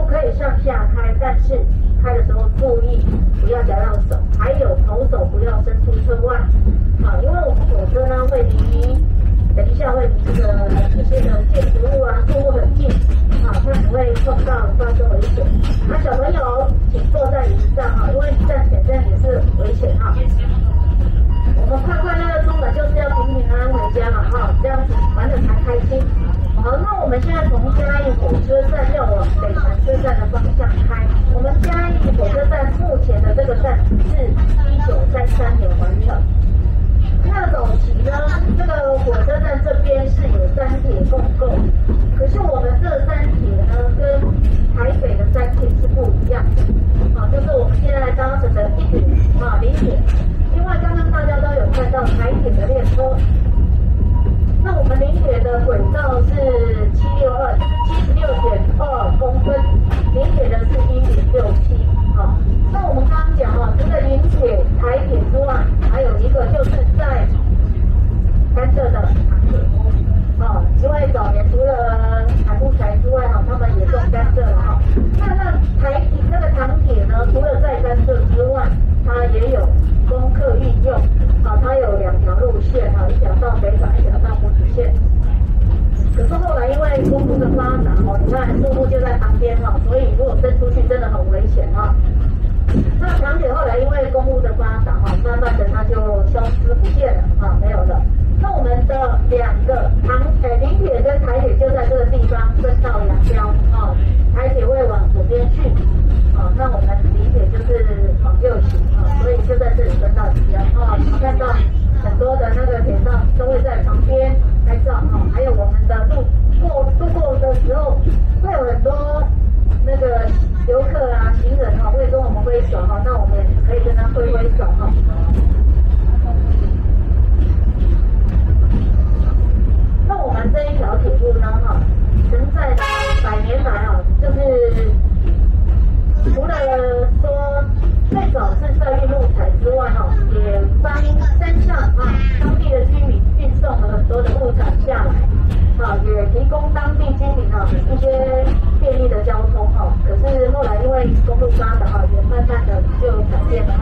可以上下开，但是开的时候注意不要夹到手，还有头手不要伸出车外。因为我们火车呢会等一下会离这个一些的建筑物啊、树木很近，它可能会碰到发生危险。小朋友请坐在椅子上因为站起来这样也是危险我们快快乐乐出门就是要平平安安回家嘛这样子玩的才开心。好，那我们现在从嘉义火车站要往北潭车站的方向开。我们嘉义火车站目前的这个站是1933年完成。那早期呢，这个火车站这边是有3铁共构，可是我们这3铁呢，跟台北的3铁是不一样的。就是我们现在搭乘的1铁0铁。另外，刚刚大家都有看到台铁的列车。那我们0铁的轨道是762，就是76.2公分，0铁的是1.67。那我们刚刚讲除了0铁、台铁之外，还有一个就是在甘蔗的糖铁因为早年除了海部材之外他们也种甘蔗了那个糖铁呢，除了在甘蔗之外，它也有供客运用它有2条路线一条到北港，一条到湖子线。可是后来因为公路的发展你看树木就在旁边所以如果伸出去真的很危险那糖铁后来因为公路的发展慢慢的它就消失不见了没有了。那我们的2个0铁跟台铁就在这个地方分道扬镳台铁会往左边去那我们0铁就是往右行所以就在这里分道扬镳你看到很多的那个铁道都会在旁边拍照还有我们的路过的时候会有很多那个游客行人会跟我们挥手那我们也可以跟他挥手那我们这一条铁路呢承载100年来就是除了说最早是设立路材之外也帮山上当地的居民运送了很多的物产下来也提供当地居民一些便利的交通可是后来因为公路发展也慢慢的就改变了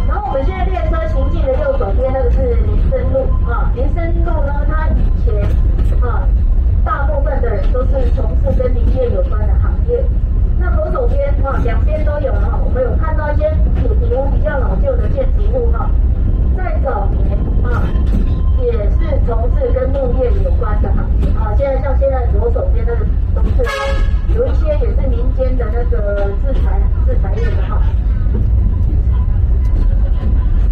然后我们现在列车行进的右手边那个是林森路林森路呢它以前大部分的人都是从事跟林业有关的行业。那左手边2边都有我们有看到一些土堤屋比较老旧的建筑物在早年也是从事跟牧业有关的行业现在像现在左手边那个都是有一些也是民间的那个制裁业的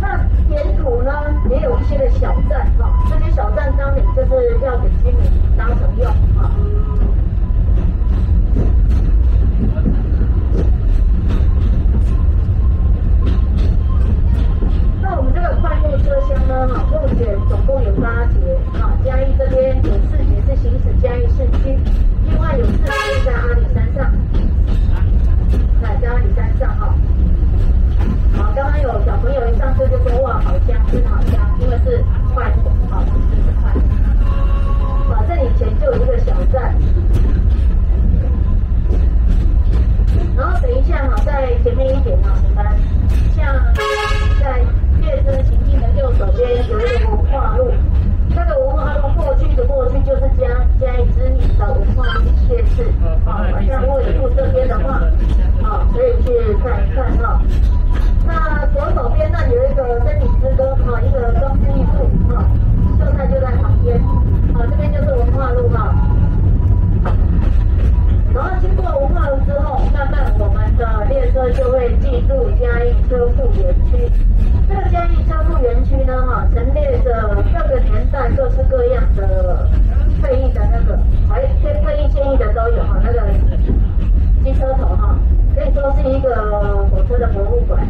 那沿途呢也有一些的小站这些小站当然就是要给居民当成用那我们这个快木车厢呢目前总共有8节嘉义这边有4节是行驶嘉义市区，另外有4节在阿里山上在阿里山上刚刚有小朋友一上车就说哇好香真好香，因为是快木就是快这里以前就有一个小站然后等一下在前面一点你们像在列车行进的右手边有一个文化路，那个文化路过去就是嘉义知名的文化夜市晚上如果有住这边的话可以去看一看那左手边那有一个森林之歌一个装置艺术就在旁边这边就是文化路然后经过文化路之后，慢慢我们的列车就会进入嘉义车库园区。这个嘉义车库园区呢，陈列着各个年代各式各样的退役的那个，退役现役的都有那个机车头可以说是一个火车的博物馆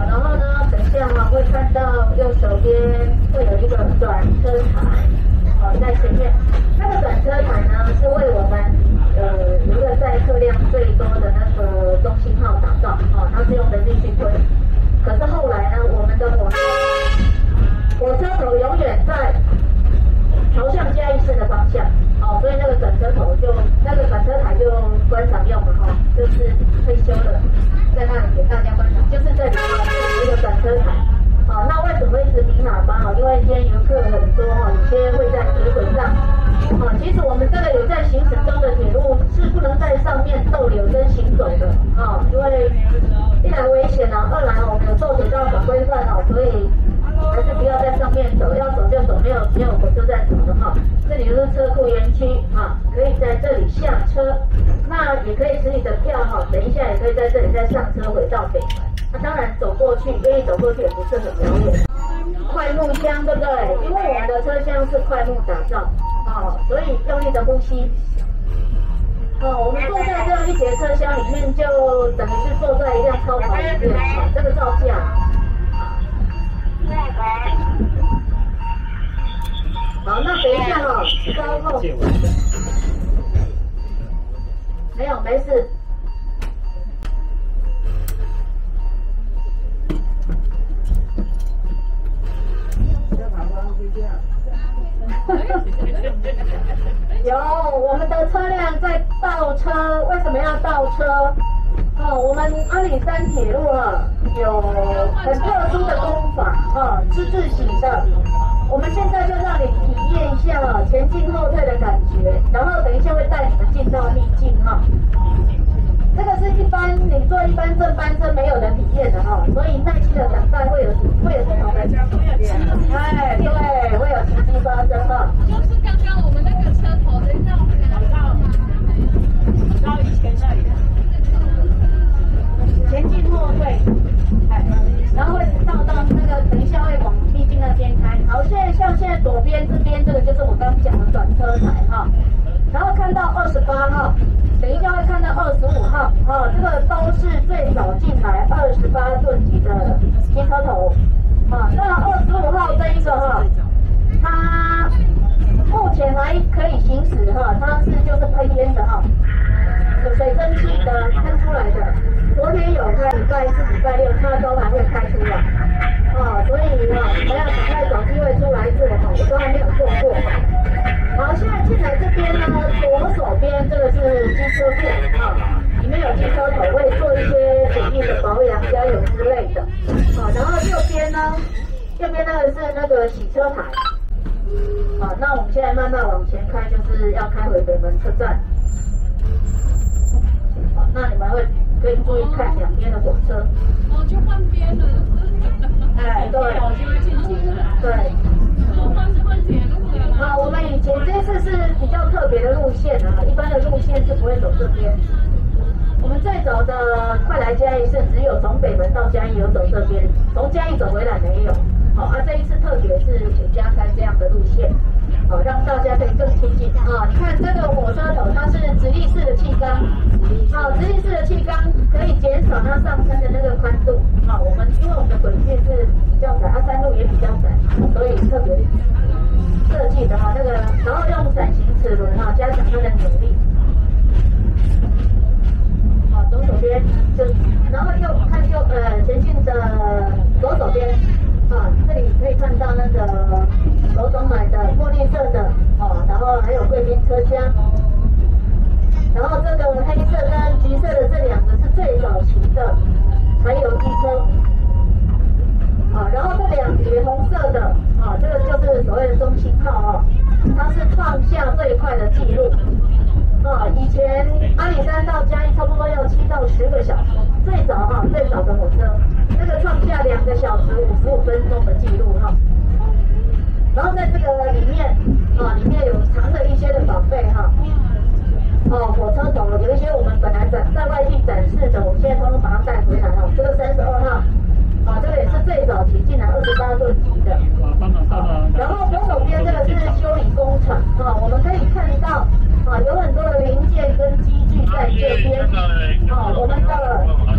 然后呢，等一下会看到右手边会有一个转车台在前面。那个转车台呢，是为我们留了在的那个中心号打造，它是用人力去推。可是后来呢，我们的火车头永远在朝向嘉义市的方向，所以那个转车头那个转车台就观赏用了就是退休了，在那里给大家观赏，就是这里这里有一个转车台。那为什么会一直鸣喇叭？因为今天游客很多有些会在铁轨上。其实我们这个有在行驶中的铁路是不能在上面逗留跟行走的因为一来危险二来我们有做铁道法规范所以还是不要在上面走，要走就走，没有火车站走的这里就是车库园区可以在这里下车，那也可以持你的票等一下也可以在这里再上车回到北门。当然走过去，愿意走过去也不是很遥远。快木箱对不对？因为我们的车厢是快木打造所以用力的呼吸。我们坐在这样一节车厢里面，就等于是坐在一辆超跑里面这个造价。好，那等一下稍后。没有，没事。有我们的车辆在倒车，为什么要倒车？我们阿里山铁路有很特殊的工法之字形的。我们现在就让你体验一下前进后退的感觉，然后等一下会带你们进到逆境这个是一般你坐一般正班车没有人体验的所以耐心的等待会有不同的对，会有奇迹发生就是刚刚我们那个车头的那种到以前那里前进后退，然后会到那个等一下会往逆境那边开。好，现在左边这边这个就是我刚刚讲的转车台然后看到28号，等一下会看到25号这个都是最早进来28吨级的新车头那25号这一个它目前还可以行驶它是就是喷烟的有水蒸气的喷出来的。昨天有开，礼拜4、礼拜6它都还会开出来所以你们要赶快找机会出来做我都还没有做过好，现在进来这边呢，左手边这个是机车库里面有机车头，会做一些简易的保养、加油之类的然后右边那个是那个洗车台那我们现在慢慢往前开，就是要开回北门车站那你们可以注意看两边的火车就换边了对对换铁路了我们以前这次是比较特别的路线一般的路线是不会走这边。我们最早的快来嘉义是只有从北门到嘉义有走这边，从嘉义走回来没有这一次特别是有加开这样的路线让大家可以更亲近你看这个火车头它是直立式的气缸直立式的气缸可以减少它上升的那个宽度我们因为我们的轨迹是比较窄山路也比较窄所以特别设计的那个，然后用伞形齿轮加强它的扭力左手边然后前进的左手边这里可以看到那个罗总买的墨绿色的然后还有贵宾车厢，然后这个黑色跟橘色的这两个是最早期的柴油机车然后这两节红色的这个就是所谓的中心号它是创下最快的纪录以前阿里山到嘉义差不多要7到10个小时，最早的火车，这个创下2个小时55分钟的纪录然后在这个里面有藏了一些的宝贝火车头有一些我们本来在外地展示的，我们现在通通把它带回来这个32号这个也是最早期进来28吨级的然后左手边这个是修理工厂我们可以看到有很多的零件跟机具在这边我们的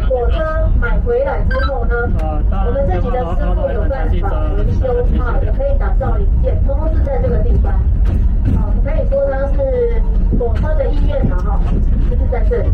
火车买回来之后呢我们自己的师傅有办法维修也可以打造零件，通通是在这个地方我们可以说它是火车的医院就是在这里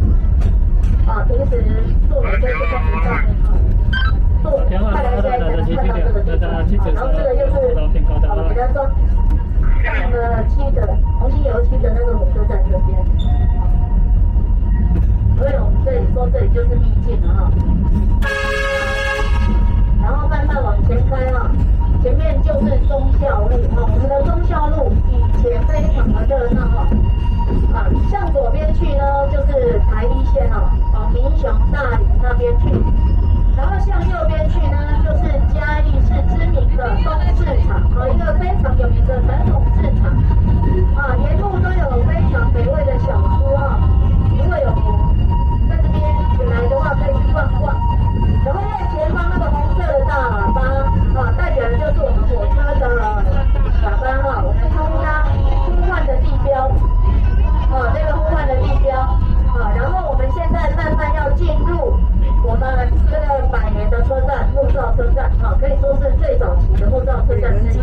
车站，可以说是最早期的木造车站之一。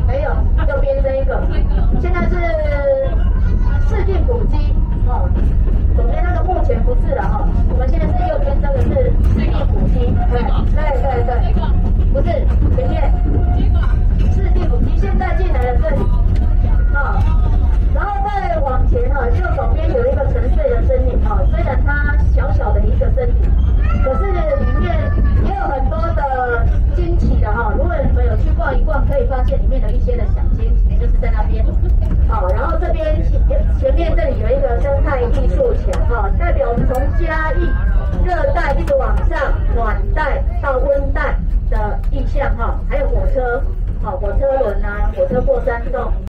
没有，右边这一个，现在是市定古迹，左边那个目前不是了我们现在是右边这个是市定古迹，对，不是前面市定古迹，现在进来了这里，然后再往前右手边有一个沉睡的森林虽然它小小的一个森林，可是里面也有很多的惊奇的如果你们有去逛一逛，可以发现里面有一些的小惊奇，就是在那边。然后这边前面这里有一个生态艺术墙代表我们从嘉义热带一直往上暖带到温带的意象还有火车轮火车过山洞。